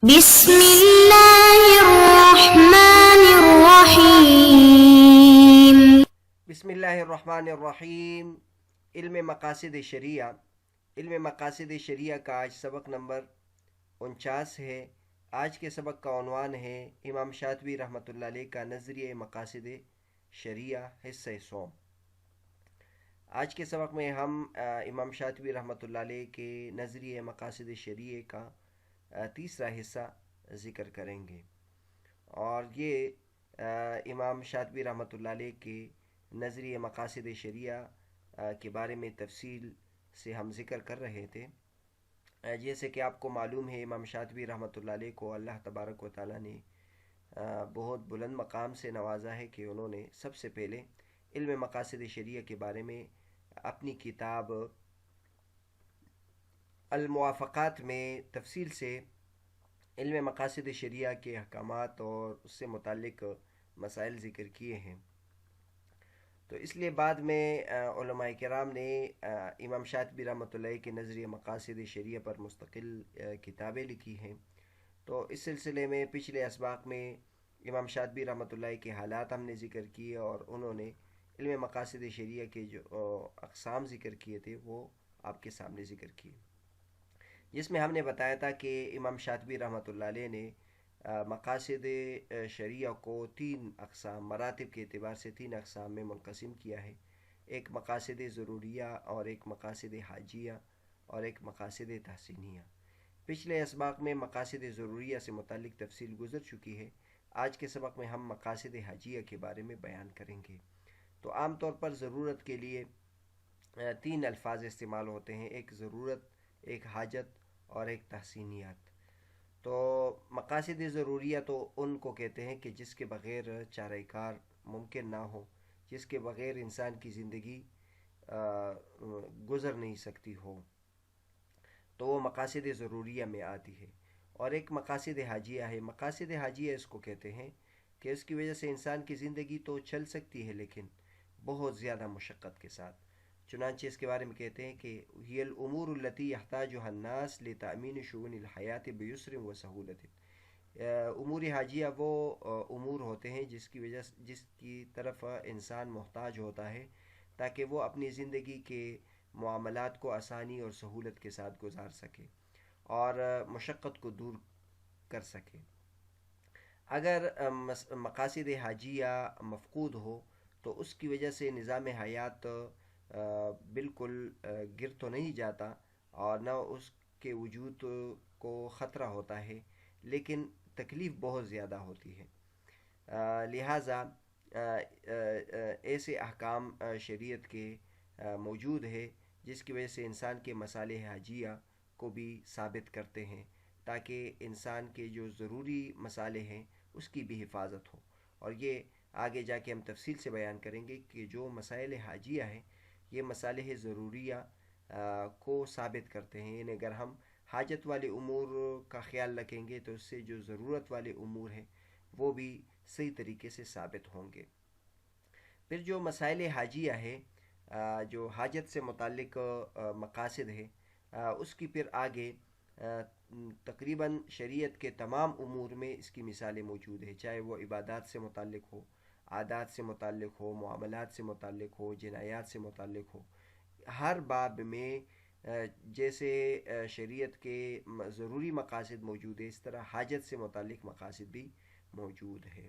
بسم اللہ الرحمن الرحیم۔ بسم اللہ الرحمن الرحیم۔ علم مقاصد شریعہ، علم مقاصد شریعہ کا آج سبق نمبر 49 ہے۔ آج کے سبق کا عنوان ہے امام شاطبی رحمۃ اللہ علیہ کا نظریہ مقاصد شریعہ حصہ سوم۔ آج کے سبق میں ہم امام شاطبی رحمۃ اللہ علیہ کے نظریہ مقاصد شریعہ کا تیسرا حصہ ذکر کریں گے، اور یہ امام شاطبی رحمۃ اللہ علیہ کے نظریہ مقاصد شریعہ کے بارے میں تفصیل سے ہم ذکر کر رہے تھے۔ جیسے کہ آپ کو معلوم ہے، امام شاطبی رحمۃ اللہ علیہ کو اللہ تبارک و تعالیٰ نے بہت بلند مقام سے نوازا ہے کہ انہوں نے سب سے پہلے علم مقاصد شریعہ کے بارے میں اپنی کتاب الموافقات میں تفصیل سے علم مقاصد شریعہ کے احکامات اور اس سے متعلق مسائل ذکر کیے ہیں۔ تو اس لیے بعد میں علماء کرام نے امام شاطبی رحمۃ اللہ کے نظریہ مقاصد شریعہ پر مستقل کتابیں لکھی ہیں۔ تو اس سلسلے میں پچھلے اسباق میں امام شاطبی رحمۃ اللہ کے حالات ہم نے ذکر کیے، اور انہوں نے علم مقاصد شریعہ کے جو اقسام ذکر کیے تھے وہ آپ کے سامنے ذکر کیے، جس میں ہم نے بتایا تھا کہ امام شاطبی رحمۃ اللہ علیہ نے مقاصد شریعہ کو تین اقسام، مراتب کے اعتبار سے تین اقسام میں منقسم کیا ہے۔ ایک مقاصد ضروریہ، اور ایک مقاصد حاجیہ، اور ایک مقاصد تحسینیہ۔ پچھلے اسباق میں مقاصد ضروریہ سے متعلق تفصیل گزر چکی ہے۔ آج کے سبق میں ہم مقاصد حاجیہ کے بارے میں بیان کریں گے۔ تو عام طور پر ضرورت کے لیے تین الفاظ استعمال ہوتے ہیں، ایک ضرورت، ایک حاجت، اور ایک تحسینیات۔ تو مقاصد ضروریہ تو ان کو کہتے ہیں کہ جس کے بغیر چارہ کار ممکن نہ ہو، جس کے بغیر انسان کی زندگی گزر نہیں سکتی ہو، تو وہ مقاصد ضروریہ میں آتی ہے۔ اور ایک مقاصد حاجیہ ہے۔ مقاصد حاجیہ اس کو کہتے ہیں کہ اس کی وجہ سے انسان کی زندگی تو چل سکتی ہے، لیکن بہت زیادہ مشقت کے ساتھ۔ چنانچہ اس کے بارے میں کہتے ہیں کہ ہی الامور التي يحتاجها الناس لتأمین شؤون الحیات بیسر و سہولت۔ امور حاجیہ وہ امور ہوتے ہیں جس کی طرف انسان محتاج ہوتا ہے تاکہ وہ اپنی زندگی کے معاملات کو آسانی اور سہولت کے ساتھ گزار سکے اور مشقت کو دور کر سکے۔ اگر مقاصد حاجیہ مفقود ہو تو اس کی وجہ سے نظام حیات بالکل گر تو نہیں جاتا، اور نہ اس کے وجود کو خطرہ ہوتا ہے، لیکن تکلیف بہت زیادہ ہوتی ہے۔ لہٰذا ایسے احکام شریعت کے موجود ہے جس کی وجہ سے انسان کے مصالح حاجیہ کو بھی ثابت کرتے ہیں، تاکہ انسان کے جو ضروری مصالح ہیں اس کی بھی حفاظت ہو۔ اور یہ آگے جا کے ہم تفصیل سے بیان کریں گے کہ جو مسائل حاجیہ ہیں یہ مصالح ضروریہ کو ثابت کرتے ہیں۔ یعنی اگر ہم حاجت والے امور کا خیال رکھیں گے تو اس سے جو ضرورت والے امور ہیں وہ بھی صحیح طریقے سے ثابت ہوں گے۔ پھر جو مسائل حاجیہ ہے، جو حاجت سے متعلق مقاصد ہے، اس کی پھر آگے تقریباً شریعت کے تمام امور میں اس کی مثالیں موجود ہیں، چاہے وہ عبادات سے متعلق ہو، عادات سے متعلق ہو، معاملات سے متعلق ہو، جنایات سے متعلق ہو۔ ہر باب میں جیسے شریعت کے ضروری مقاصد موجود ہے، اس طرح حاجت سے متعلق مقاصد بھی موجود ہے۔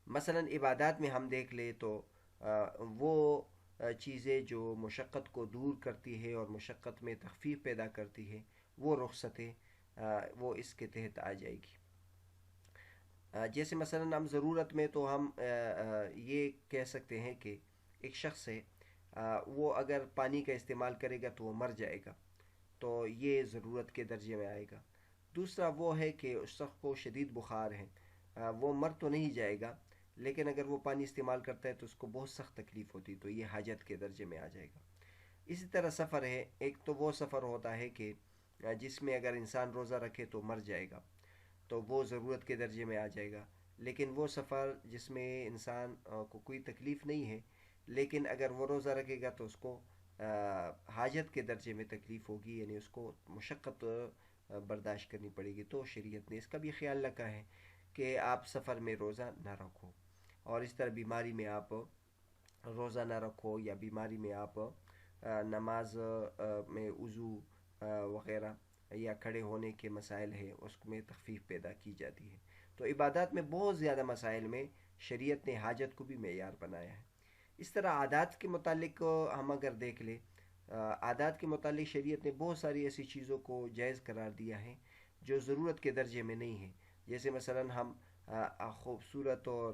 مثلا عبادات میں ہم دیکھ لیں تو وہ چیزیں جو مشقت کو دور کرتی ہے اور مشقت میں تخفیف پیدا کرتی ہے، وہ رخصتیں وہ اس کے تحت آ جائے گی۔ جیسے مثلا ہم ضرورت میں تو ہم یہ کہہ سکتے ہیں کہ ایک شخص ہے، وہ اگر پانی کا استعمال کرے گا تو وہ مر جائے گا، تو یہ ضرورت کے درجے میں آئے گا۔ دوسرا وہ ہے کہ اس شخص کو شدید بخار ہے، وہ مر تو نہیں جائے گا، لیکن اگر وہ پانی استعمال کرتا ہے تو اس کو بہت سخت تکلیف ہوتی، تو یہ حاجت کے درجے میں آ جائے گا۔ اسی طرح سفر ہے، ایک تو وہ سفر ہوتا ہے کہ جس میں اگر انسان روزہ رکھے تو مر جائے گا، تو وہ ضرورت کے درجے میں آ جائے گا۔ لیکن وہ سفر جس میں انسان کو کوئی تکلیف نہیں ہے، لیکن اگر وہ روزہ رکھے گا تو اس کو حاجت کے درجے میں تکلیف ہوگی، یعنی اس کو مشقت برداشت کرنی پڑے گی. تو شریعت نے اس کا بھی خیال رکھا ہے کہ آپ سفر میں روزہ نہ رکھو، اور اس طرح بیماری میں آپ روزہ نہ رکھو، یا بیماری میں آپ نماز میں وضو وغیرہ یا کھڑے ہونے کے مسائل ہیں اس میں تخفیف پیدا کی جاتی ہے. تو عبادات میں بہت زیادہ مسائل میں شریعت نے حاجت کو بھی معیار بنایا ہے. اس طرح عادات کے متعلق ہم اگر دیکھ لیں، عادات کے متعلق شریعت نے بہت ساری ایسی چیزوں کو جائز قرار دیا ہے جو ضرورت کے درجے میں نہیں ہیں. جیسے مثلا ہم خوبصورت اور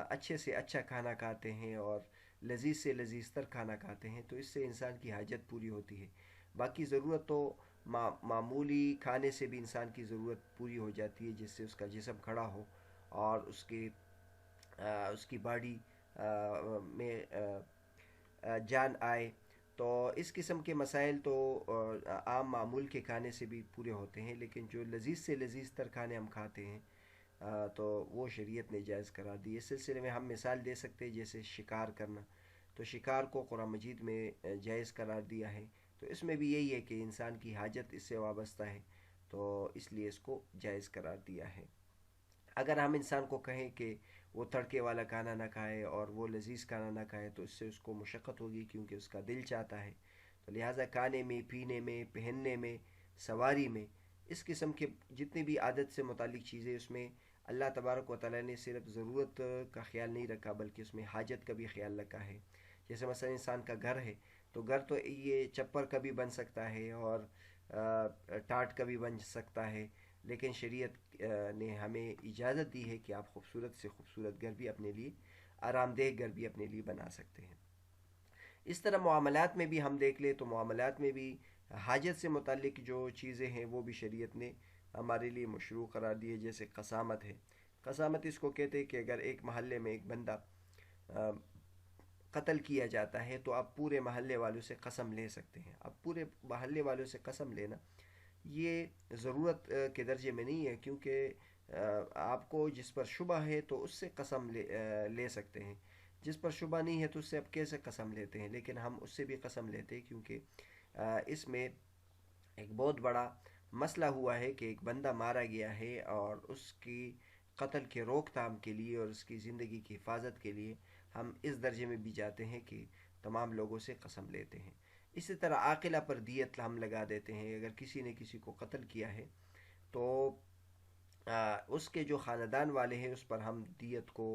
اچھے سے اچھا کھانا کھاتے ہیں اور لذیذ سے لذیذ تر کھانا کھاتے ہیں، تو اس سے انسان کی حاجت پوری ہوتی ہے. باقی ضرورت تو معمولی کھانے سے بھی انسان کی ضرورت پوری ہو جاتی ہے، جس سے اس کا جسم کھڑا ہو اور اس کی باڈی میں جان آئے. تو اس قسم کے مسائل تو عام معمول کے کھانے سے بھی پورے ہوتے ہیں، لیکن جو لذیذ سے لذیذ تر کھانے ہم کھاتے ہیں تو وہ شریعت نے جائز قرار دی. اس سلسلے میں ہم مثال دے سکتے ہیں جیسے شکار کرنا. تو شکار کو قرآن مجید میں جائز قرار دیا ہے. تو اس میں بھی یہی ہے کہ انسان کی حاجت اس سے وابستہ ہے، تو اس لیے اس کو جائز قرار دیا ہے. اگر ہم انسان کو کہیں کہ وہ تڑکے والا کھانا نہ کھائے اور وہ لذیذ کھانا نہ کھائے، تو اس سے اس کو مشقت ہوگی کیونکہ اس کا دل چاہتا ہے. تو لہٰذا کھانے میں، پینے میں، پہننے میں، سواری میں، اس قسم کے جتنی بھی عادت سے متعلق چیزیں، اس میں اللہ تبارک و تعالیٰ نے صرف ضرورت کا خیال نہیں رکھا بلکہ اس میں حاجت کا بھی خیال رکھا ہے. جیسے مثلا انسان کا گھر ہے، تو گھر تو یہ چپر کا بھی بن سکتا ہے اور ٹاٹ کا بھی بن سکتا ہے، لیکن شریعت نے ہمیں اجازت دی ہے کہ آپ خوبصورت سے خوبصورت گھر بھی اپنے لیے، آرام دہ گھر بھی اپنے لیے بنا سکتے ہیں. اس طرح معاملات میں بھی ہم دیکھ لیں تو معاملات میں بھی حاجت سے متعلق جو چیزیں ہیں وہ بھی شریعت نے ہمارے لیے مشروع قرار دی ہے. جیسے قسامت ہے. قسامت اس کو کہتے ہیں کہ اگر ایک محلے میں ایک بندہ قتل کیا جاتا ہے تو آپ پورے محلے والوں سے قسم لے سکتے ہیں. اب پورے محلے والوں سے قسم لینا یہ ضرورت کے درجے میں نہیں ہے، کیونکہ آپ کو جس پر شبہ ہے تو اس سے قسم لے سکتے ہیں. جس پر شبہ نہیں ہے تو اس سے آپ کیسے قسم لیتے ہیں؟ لیکن ہم اس سے بھی قسم لیتے ہیں کیونکہ اس میں ایک بہت بڑا مسئلہ ہوا ہے کہ ایک بندہ مارا گیا ہے، اور اس کی قتل کے روک تھام کے لیے اور اس کی زندگی کی حفاظت کے لیے ہم اس درجے میں بھی جاتے ہیں کہ تمام لوگوں سے قسم لیتے ہیں. اسی طرح عاقلہ پر دیت ہم لگا دیتے ہیں. اگر کسی نے کسی کو قتل کیا ہے تو اس کے جو خاندان والے ہیں اس پر ہم دیت کو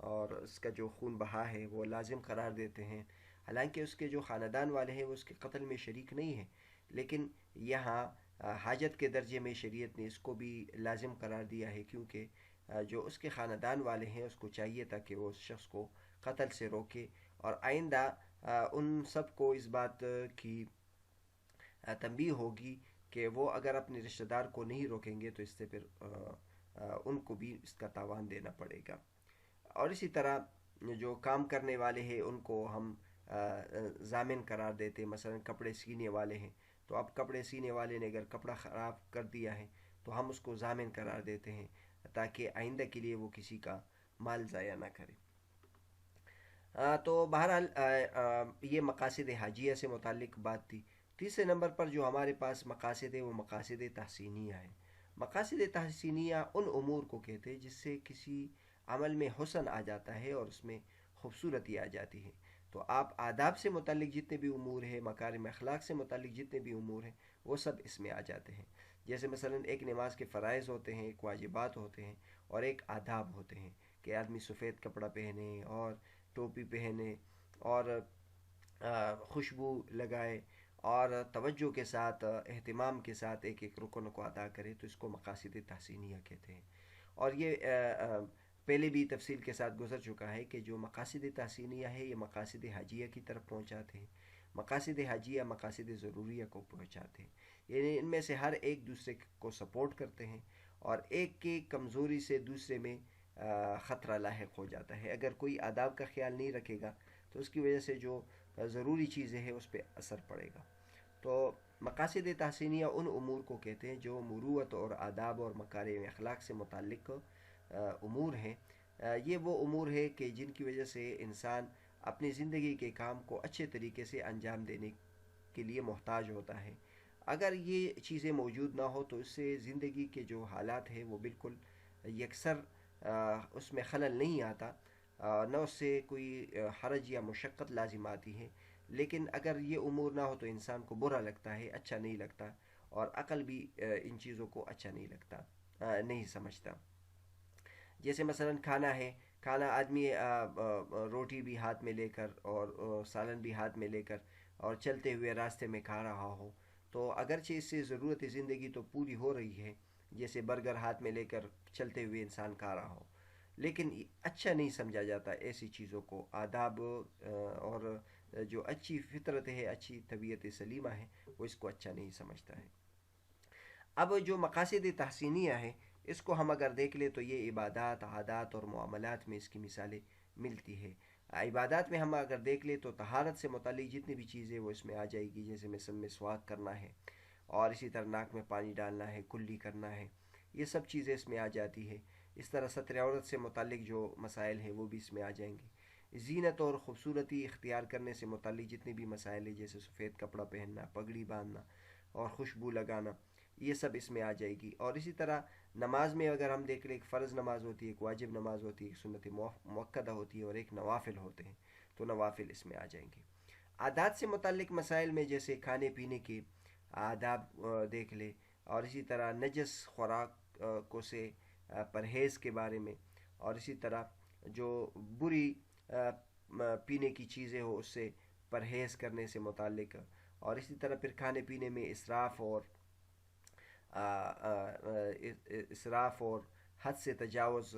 اور اس کا جو خون بہا ہے وہ لازم قرار دیتے ہیں. حالانکہ اس کے جو خاندان والے ہیں وہ اس کے قتل میں شریک نہیں ہیں، لیکن یہاں حاجت کے درجے میں شریعت نے اس کو بھی لازم قرار دیا ہے، کیونکہ جو اس کے خاندان والے ہیں اس کو چاہیے تھا کہ وہ اس شخص کو قتل سے روکے، اور آئندہ ان سب کو اس بات کی تنبیہ ہوگی کہ وہ اگر اپنے رشتہ دار کو نہیں روکیں گے تو اس سے پھر ان کو بھی اس کا تاوان دینا پڑے گا. اور اسی طرح جو کام کرنے والے ہیں ان کو ہم ضامن قرار دیتے ہیں. مثلا کپڑے سینے والے ہیں، تو اب کپڑے سینے والے نے اگر کپڑا خراب کر دیا ہے تو ہم اس کو ضامن قرار دیتے ہیں تاکہ آئندہ کے لیے وہ کسی کا مال ضائع نہ کرے. تو بہرحال یہ مقاصد حاجیہ سے متعلق بات تھی. تیسرے نمبر پر جو ہمارے پاس مقاصد ہے وہ مقاصد تحسینیہ ہے. مقاصد تحسینیہ ان امور کو کہتے ہیں جس سے کسی عمل میں حسن آ جاتا ہے اور اس میں خوبصورتی آ جاتی ہے. تو آپ آداب سے متعلق جتنے بھی امور ہیں، مکارم اخلاق سے متعلق جتنے بھی امور ہیں، وہ سب اس میں آ جاتے ہیں. جیسے مثلا ایک نماز کے فرائض ہوتے ہیں، ایک واجبات ہوتے ہیں، اور ایک آداب ہوتے ہیں کہ آدمی سفید کپڑا پہنے اور ٹوپی پہنے اور خوشبو لگائے اور توجہ کے ساتھ، اہتمام کے ساتھ ایک ایک رکن کو ادا کرے. تو اس کو مقاصد تحسینیہ کہتے ہیں. اور یہ پہلے بھی تفصیل کے ساتھ گزر چکا ہے کہ جو مقاصد تحسینیہ ہے یہ مقاصد حاجیہ کی طرف پہنچاتے ہیں. مقاصد حاجیہ مقاصد ضروریہ کو پہنچاتے ہیں، یعنی ان میں سے ہر ایک دوسرے کو سپورٹ کرتے ہیں، اور ایک کی کمزوری سے دوسرے میں خطرہ لاحق ہو جاتا ہے. اگر کوئی آداب کا خیال نہیں رکھے گا تو اس کی وجہ سے جو ضروری چیزیں ہیں اس پہ اثر پڑے گا. تو مقاصد تحسینیہ ان امور کو کہتے ہیں جو مروت اور آداب اور مکارم اخلاق سے متعلق امور ہیں. یہ وہ امور ہے کہ جن کی وجہ سے انسان اپنی زندگی کے کام کو اچھے طریقے سے انجام دینے کے لیے محتاج ہوتا ہے. اگر یہ چیزیں موجود نہ ہو تو اس سے زندگی کے جو حالات ہیں وہ بالکل یکسر اس میں خلل نہیں آتا، نہ اس سے کوئی حرج یا مشقت لازم آتی ہے. لیکن اگر یہ امور نہ ہو تو انسان کو برا لگتا ہے، اچھا نہیں لگتا، اور عقل بھی ان چیزوں کو اچھا نہیں لگتا، نہیں سمجھتا. جیسے مثلا کھانا ہے، کھانا آدمی روٹی بھی ہاتھ میں لے کر اور سالن بھی ہاتھ میں لے کر اور چلتے ہوئے راستے میں کھا رہا ہو، تو اگرچہ اس سے ضرورت زندگی تو پوری ہو رہی ہے، جیسے برگر ہاتھ میں لے کر چلتے ہوئے انسان کھا رہا ہو، لیکن اچھا نہیں سمجھا جاتا ایسی چیزوں کو. آداب اور جو اچھی فطرت ہے، اچھی طبیعت سلیمہ ہے، وہ اس کو اچھا نہیں سمجھتا ہے. اب جو مقاصد تحسینیہ ہیں، اس کو ہم اگر دیکھ لیں تو یہ عبادات، عادات اور معاملات میں اس کی مثالیں ملتی ہے. عبادات میں ہم اگر دیکھ لیں تو طہارت سے متعلق جتنی بھی چیزیں وہ اس میں آ جائے گی، جیسے مسواک کرنا ہے، اور اسی طرح ناک میں پانی ڈالنا ہے، کلی کرنا ہے، یہ سب چیزیں اس میں آ جاتی ہے. اس طرح ستر عورت سے متعلق جو مسائل ہیں وہ بھی اس میں آ جائیں گے. زینت اور خوبصورتی اختیار کرنے سے متعلق جتنے بھی مسائل ہیں، جیسے سفید کپڑا پہننا، پگڑی باندھنا اور خوشبو لگانا، یہ سب اس میں آ جائے گی. اور اسی طرح نماز میں اگر ہم دیکھ لیں، ایک فرض نماز ہوتی ہے، ایک واجب نماز ہوتی ہے، ایک سنت موقدہ ہوتی ہے، اور ایک نوافل ہوتے ہیں، تو نوافل اس میں آ جائیں گے. عادات سے متعلق مسائل میں جیسے کھانے پینے کے آداب دیکھ لیں، اور اسی طرح نجس خوراک کو سے پرہیز کے بارے میں، اور اسی طرح جو بری پینے کی چیزیں ہو اس سے پرہیز کرنے سے متعلق، اور اسی طرح پھر کھانے پینے میں اسراف اور حد سے تجاوز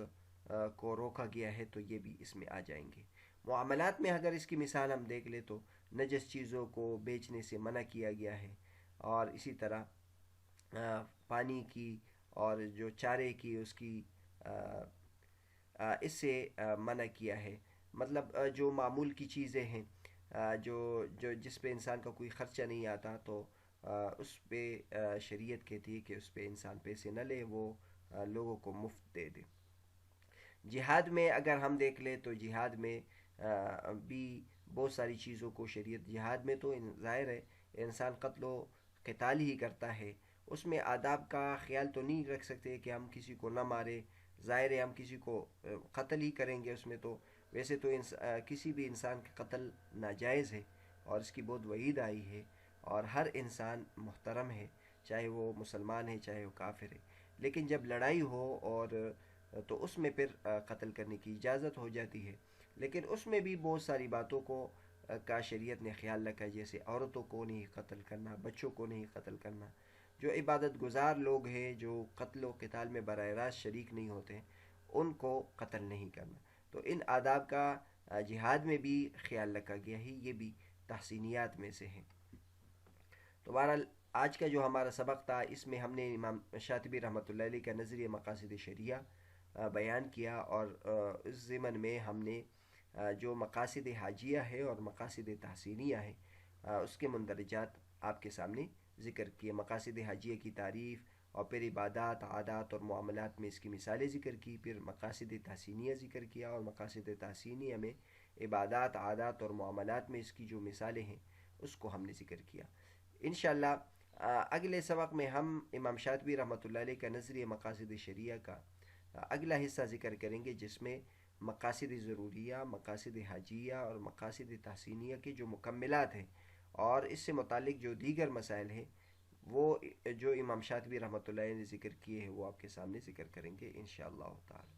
کو روکا گیا ہے، تو یہ بھی اس میں آ جائیں گے. معاملات میں اگر اس کی مثال ہم دیکھ لیں تو نجس چیزوں کو بیچنے سے منع کیا گیا ہے، اور اسی طرح پانی کی اور جو چارے کی اس کی اس سے منع کیا ہے. مطلب جو معمول کی چیزیں ہیں، جو جس پہ انسان کا کوئی خرچہ نہیں آتا، تو اس پہ شریعت کہتی ہے کہ اس پہ انسان پیسے نہ لے، وہ لوگوں کو مفت دے دے. جہاد میں اگر ہم دیکھ لیں تو جہاد میں بھی بہت ساری چیزوں کو شریعت، جہاد میں تو ظاہر ہے انسان قتل و قتال ہی کرتا ہے، اس میں آداب کا خیال تو نہیں رکھ سکتے کہ ہم کسی کو نہ مارے. ظاہر ہے ہم کسی کو قتل ہی کریں گے. اس میں تو ویسے تو کسی بھی انسان کا قتل ناجائز ہے، اور اس کی بہت وعید آئی ہے، اور ہر انسان محترم ہے، چاہے وہ مسلمان ہے چاہے وہ کافر ہے. لیکن جب لڑائی ہو اور تو اس میں پھر قتل کرنے کی اجازت ہو جاتی ہے. لیکن اس میں بھی بہت ساری باتوں کو کا شریعت نے خیال رکھا ہے، جیسے عورتوں کو نہیں قتل کرنا، بچوں کو نہیں قتل کرنا، جو عبادت گزار لوگ ہیں جو قتل و قتال میں براہ راست شریک نہیں ہوتے ہیں، ان کو قتل نہیں کرنا. تو ان آداب کا جہاد میں بھی خیال رکھا گیا ہے، یہ بھی تحسینیات میں سے ہیں. تو بہرحال آج کا جو ہمارا سبق تھا، اس میں ہم نے امام شاطبی رحمۃ اللہ علیہ کا نظریہ مقاصد شریعہ بیان کیا، اور اس ضمن میں ہم نے جو مقاصد حاجیہ ہے اور مقاصد تحسینیہ ہے اس کے مندرجات آپ کے سامنے ذکر کیے. مقاصد حاجیہ کی تعریف، اور پھر عبادات، عادات اور معاملات میں اس کی مثالیں ذکر کی. پھر مقاصد تحسینیہ ذکر کیا، اور مقاصد تحسینیہ میں عبادات، عادات اور معاملات میں اس کی جو مثالیں ہیں اس کو ہم نے ذکر کیا. انشاءاللہ اگلے سبق میں ہم امام شاطبی رحمۃ اللہ علیہ کا نظریہ مقاصد شریعہ کا اگلا حصہ ذکر کریں گے، جس میں مقاصد ضروریہ، مقاصد حاجیہ اور مقاصد تحسینیہ کے جو مکملات ہیں، اور اس سے متعلق جو دیگر مسائل ہیں، وہ جو امام شاطبی رحمۃ اللہ علیہ نے ذکر کیے ہیں وہ آپ کے سامنے ذکر کریں گے انشاءاللہ تعالی.